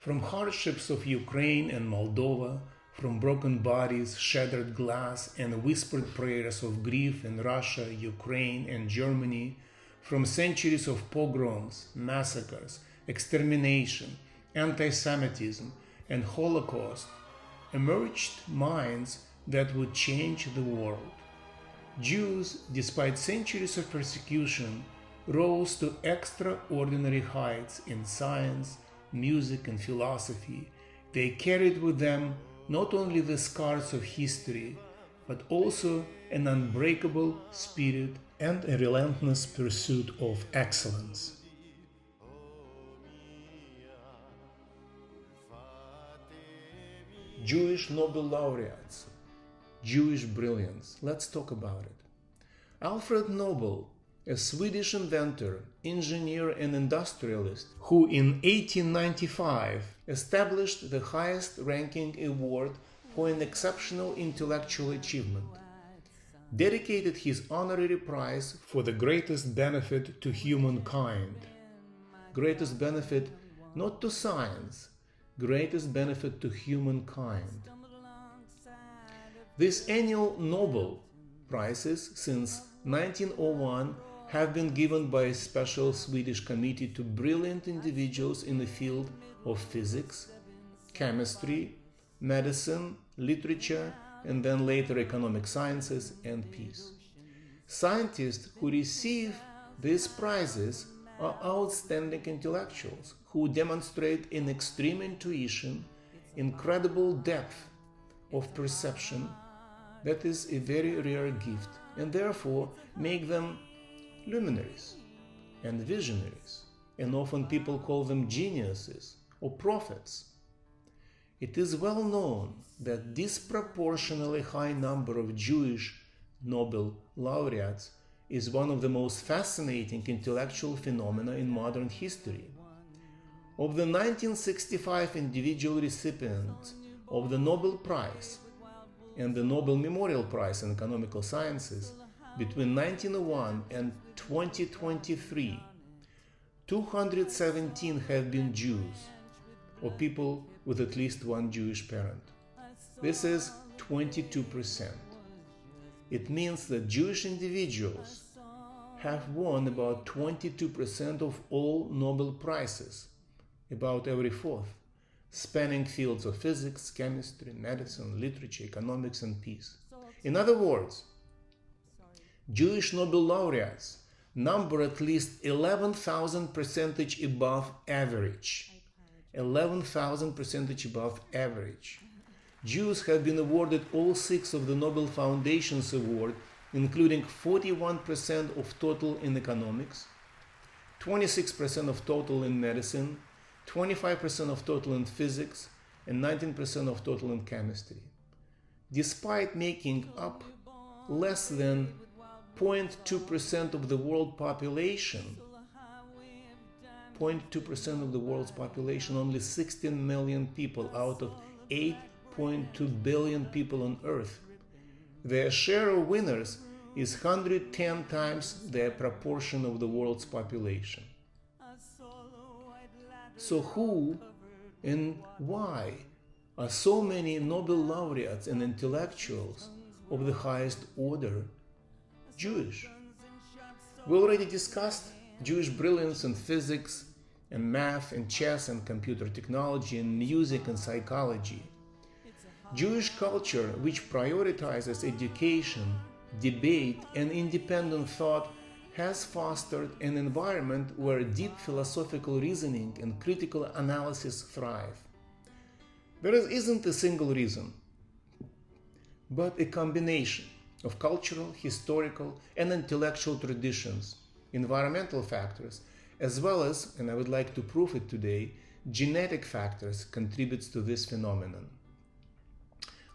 From hardships of Ukraine and Moldova, from broken bodies, shattered glass, and whispered prayers of grief in Russia, Ukraine, and Germany, from centuries of pogroms, massacres, extermination, anti-Semitism, and Holocaust, emerged minds that would change the world. Jews, despite centuries of persecution, rose to extraordinary heights in science, music, and philosophy. They carried with them not only the scars of history, but also an unbreakable spirit and a relentless pursuit of excellence. Jewish Nobel laureates, Jewish brilliance. Let's talk about it. Alfred Nobel, a Swedish inventor, engineer, and industrialist, who in 1895 established the highest ranking award for an exceptional intellectual achievement, dedicated his honorary prize for the greatest benefit to humankind. Greatest benefit not to science, greatest benefit to humankind. These annual Nobel Prizes since 1901 have been given by a special Swedish committee to brilliant individuals in the field of physics, chemistry, medicine, literature, and then later economic sciences and peace. Scientists who receive these prizes are outstanding intellectuals who demonstrate an extreme intuition, incredible depth of perception that is a very rare gift, and therefore make them luminaries and visionaries, and often people call them geniuses or prophets. It is well known that disproportionately high number of Jewish Nobel laureates is one of the most fascinating intellectual phenomena in modern history. Of the 1965 individual recipients of the Nobel Prize and the Nobel Memorial Prize in Economical Sciences between 1901 and 2023, 217 have been Jews, or people with at least one Jewish parent. This is 22%. It means that Jewish individuals have won about 22% of all Nobel Prizes, about every fourth, spanning fields of physics, chemistry, medicine, literature, economics, and peace. In other words, Jewish Nobel laureates number at least 11,000 percentage above average. 11,000 percentage above average. Jews have been awarded all 6 of the Nobel Foundation's award, including 41% of total in economics, 26% of total in medicine, 25% of total in physics, and 19% of total in chemistry. Despite making up less than 0.2% of the world population, 0.2% of the world's population, only 16 million people out of 8.2 billion people on Earth. Their share of winners is 110 times their proportion of the world's population. So who and why are so many Nobel laureates and intellectuals of the highest order Jewish? We already discussed Jewish brilliance in physics and math and chess and computer technology and music and psychology. Jewish culture, which prioritizes education, debate, and independent thought, has fostered an environment where deep philosophical reasoning and critical analysis thrive. There isn't a single reason, but a combination of cultural, historical, and intellectual traditions, environmental factors, as well as, and I would like to prove it today, genetic factors contributes to this phenomenon.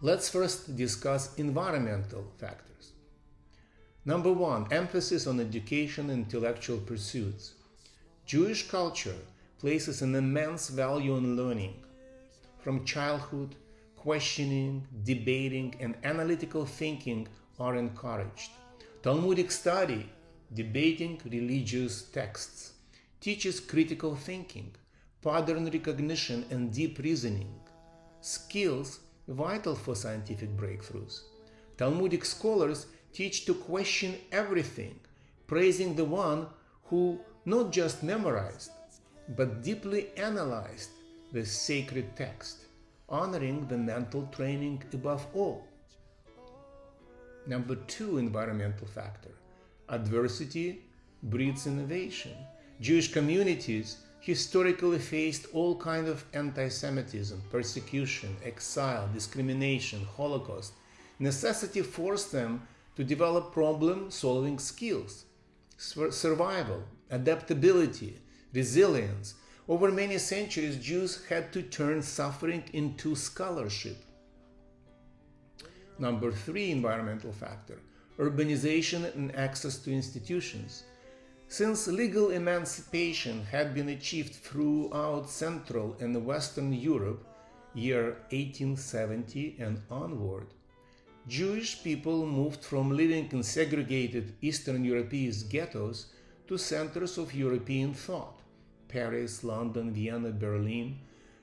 Let's first discuss environmental factors. Number 1, emphasis on education and intellectual pursuits. Jewish culture places an immense value on learning. From childhood, questioning, debating, and analytical thinking are encouraged. Talmudic study, debating religious texts, teaches critical thinking, pattern recognition, and deep reasoning, skills vital for scientific breakthroughs. Talmudic scholars teach to question everything, praising the one who not just memorized, but deeply analyzed the sacred text, honoring the mental training above all. Number 2 environmental factor: adversity breeds innovation. Jewish communities historically faced all kinds of anti-Semitism, persecution, exile, discrimination, Holocaust. Necessity forced them to develop problem-solving skills, survival, adaptability, resilience. Over many centuries, Jews had to turn suffering into scholarship. Number 3 environmental factor: urbanization and access to institutions. Since legal emancipation had been achieved throughout Central and Western Europe, year 1870 and onward, Jewish people moved from living in segregated Eastern European ghettos to centers of European thought: Paris, London, Vienna, Berlin,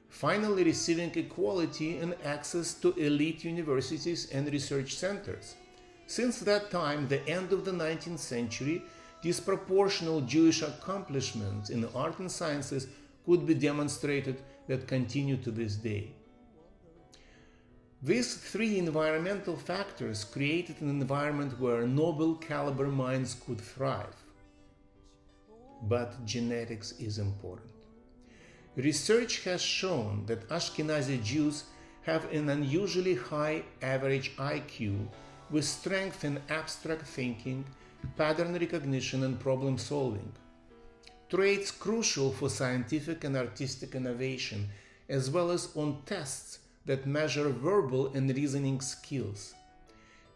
finally receiving equality and access to elite universities and research centers. Since that time, the end of the 19th century, disproportional Jewish accomplishments in the art and sciences could be demonstrated that continue to this day. These 3 environmental factors created an environment where Nobel caliber minds could thrive. But genetics is important. Research has shown that Ashkenazi Jews have an unusually high average IQ with strength in abstract thinking, pattern recognition, and problem solving, traits crucial for scientific and artistic innovation, as well as on tests that measure verbal and reasoning skills.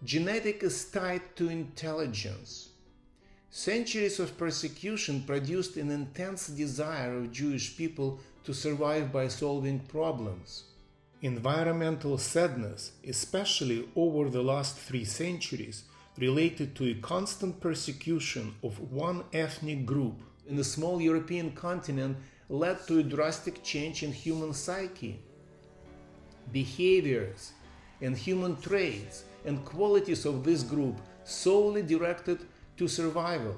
Genetics is tied to intelligence. Centuries of persecution produced an intense desire of Jewish people to survive by solving problems. Environmental sadness, especially over the last 3 centuries, related to a constant persecution of one ethnic group in a small European continent, led to a drastic change in human psyche. Behaviors and human traits and qualities of this group solely directed to survival,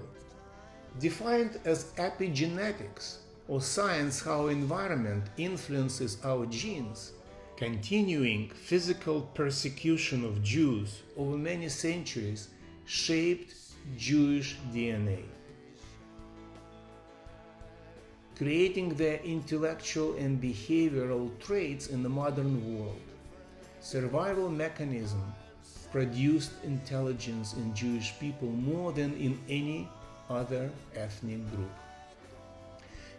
defined as epigenetics, or science how environment influences our genes. Continuing physical persecution of Jews over many centuries shaped Jewish DNA, creating their intellectual and behavioral traits in the modern world. Survival mechanism produced intelligence in Jewish people more than in any other ethnic group.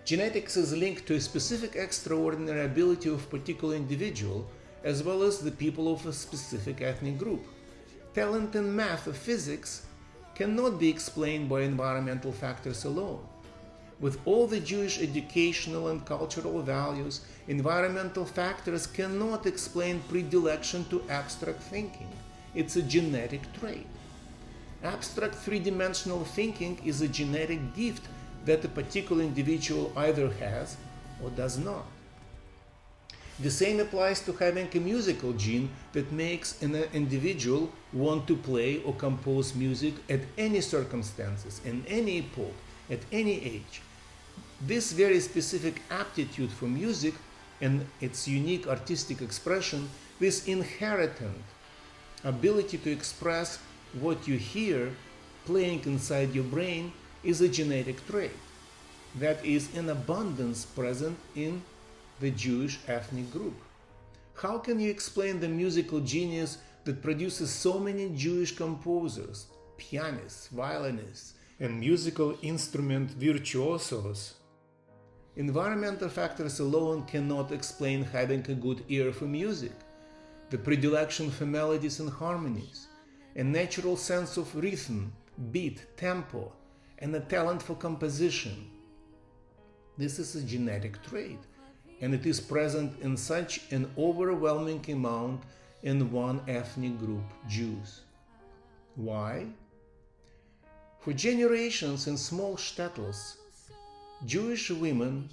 Genetics is linked to a specific extraordinary ability of a particular individual, as well as the people of a specific ethnic group. Talent in math or physics cannot be explained by environmental factors alone. With all the Jewish educational and cultural values, environmental factors cannot explain predilection to abstract thinking. It's a genetic trait. Abstract three-dimensional thinking is a genetic gift that a particular individual either has or does not. The same applies to having a musical gene that makes an individual want to play or compose music at any circumstances, in any epoch, at any age. This very specific aptitude for music and its unique artistic expression, this inherited ability to express what you hear playing inside your brain, is a genetic trait that is in abundance present in the Jewish ethnic group. How can you explain the musical genius that produces so many Jewish composers, pianists, violinists, and musical instrument virtuosos? Environmental factors alone cannot explain having a good ear for music, the predilection for melodies and harmonies, a natural sense of rhythm, beat, tempo, and a talent for composition. This is a genetic trait, and it is present in such an overwhelming amount in one ethnic group, Jews. Why? For generations in small shtetls, Jewish women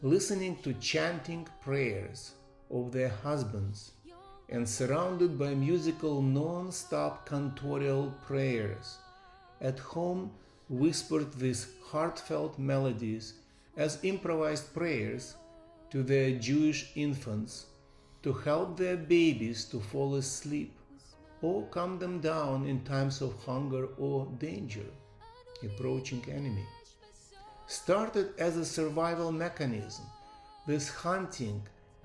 listening to chanting prayers of their husbands, and surrounded by musical non-stop cantorial prayers, at home whispered these heartfelt melodies as improvised prayers to their Jewish infants to help their babies to fall asleep or calm them down in times of hunger or danger, approaching enemy. Started as a survival mechanism, this hunting,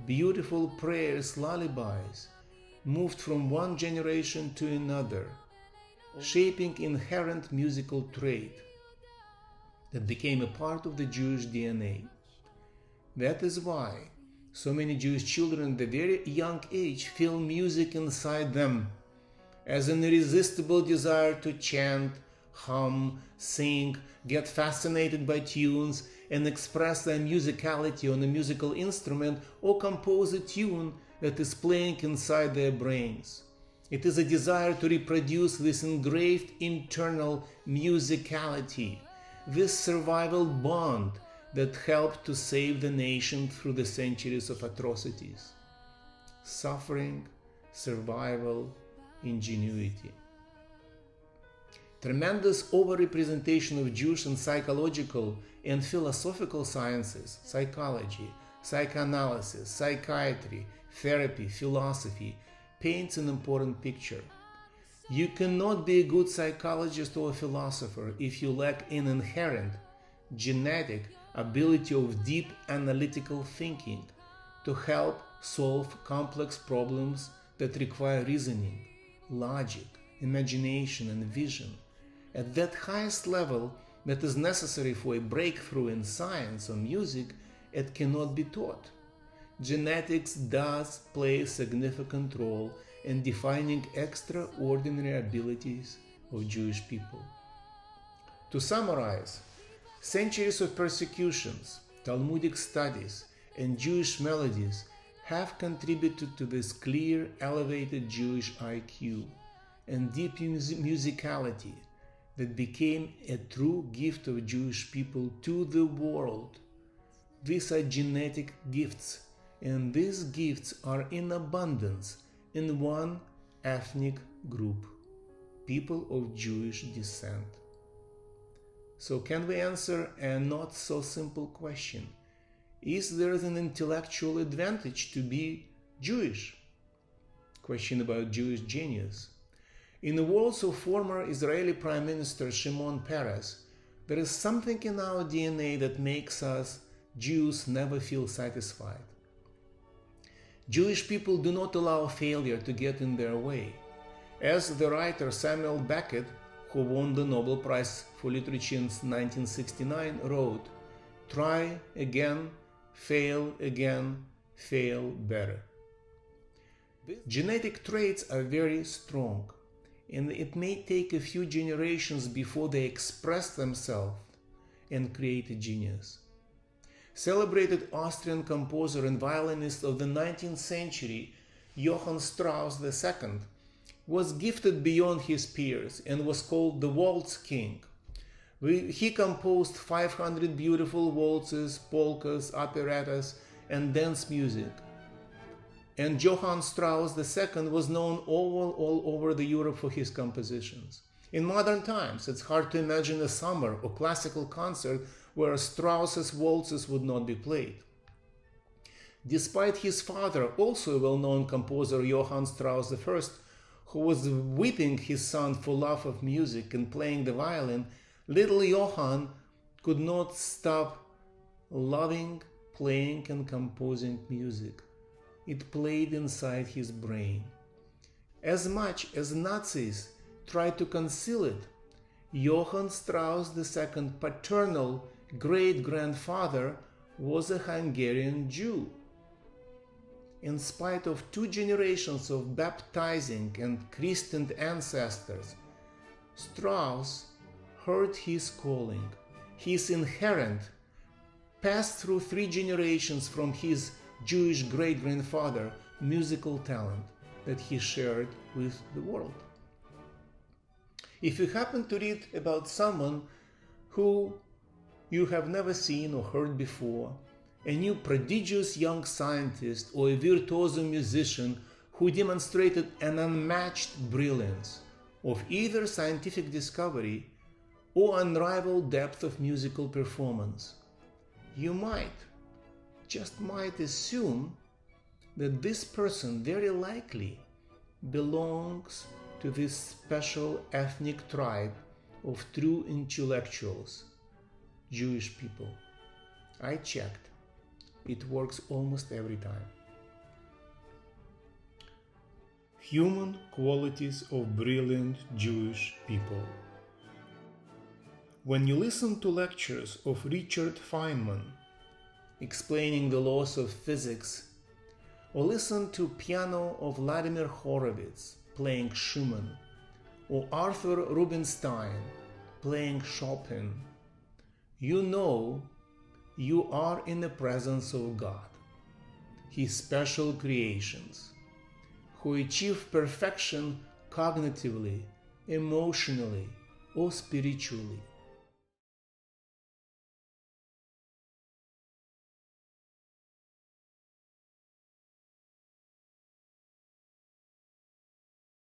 beautiful prayers, lullabies, moved from one generation to another, shaping inherent musical trait that became a part of the Jewish DNA. That is why so many Jewish children at a very young age feel music inside them as an irresistible desire to chant, hum, sing, get fascinated by tunes, and express their musicality on a musical instrument or compose a tune that is playing inside their brains. It is a desire to reproduce this engraved internal musicality, this survival bond that helped to save the nation through the centuries of atrocities. Suffering, survival, ingenuity. Tremendous overrepresentation of Jewish in psychological and philosophical sciences, psychology, psychoanalysis, psychiatry, therapy, philosophy, paints an important picture. You cannot be a good psychologist or a philosopher if you lack an inherent, genetic ability of deep analytical thinking to help solve complex problems that require reasoning, logic, imagination, and vision at that highest level that is necessary for a breakthrough in science or music. It cannot be taught. Genetics does play a significant role in defining extraordinary abilities of Jewish people. To summarize, centuries of persecutions, Talmudic studies, and Jewish melodies have contributed to this clear, elevated Jewish IQ and deep musicality that became a true gift of Jewish people to the world. These are genetic gifts, and these gifts are in abundance in one ethnic group, people of Jewish descent. So can we answer a not so simple question? Is there an intellectual advantage to be Jewish? Question about Jewish genius. In the words of former Israeli Prime Minister Shimon Peres, there is something in our DNA that makes us Jews never feel satisfied. Jewish people do not allow failure to get in their way. As the writer Samuel Beckett, who won the Nobel Prize for Literature in 1969, wrote, "Try again, fail better." Genetic traits are very strong, and it may take a few generations before they express themselves and create a genius. Celebrated Austrian composer and violinist of the 19th century, Johann Strauss II, was gifted beyond his peers and was called the Waltz King. He composed 500 beautiful waltzes, polkas, operettas, and dance music. And Johann Strauss II was known all over Europe for his compositions. In modern times, it's hard to imagine a summer or classical concert where Strauss's waltzes would not be played. Despite his father, also a well-known composer, Johann Strauss I, who was whipping his son for love of music and playing the violin, little Johann could not stop loving, playing, and composing music. It played inside his brain. As much as Nazis tried to conceal it, Johann Strauss II, paternal great-grandfather, was a Hungarian Jew. In spite of 2 generations of baptizing and christened ancestors, Strauss heard his calling, his inherent, passed through 3 generations from his Jewish great-grandfather, musical talent that he shared with the world. If you happen to read about someone who you have never seen or heard before, a new prodigious young scientist or a virtuoso musician who demonstrated an unmatched brilliance of either scientific discovery or unrivaled depth of musical performance. You might, just might assume that this person very likely belongs to this special ethnic tribe of true intellectuals, Jewish people. I checked. It works almost every time. Human qualities of brilliant Jewish people. When you listen to lectures of Richard Feynman explaining the laws of physics, or listen to piano of Vladimir Horowitz playing Schumann, or Arthur Rubinstein playing Chopin, you know you are in the presence of God, His special creations, who achieve perfection cognitively, emotionally, or spiritually.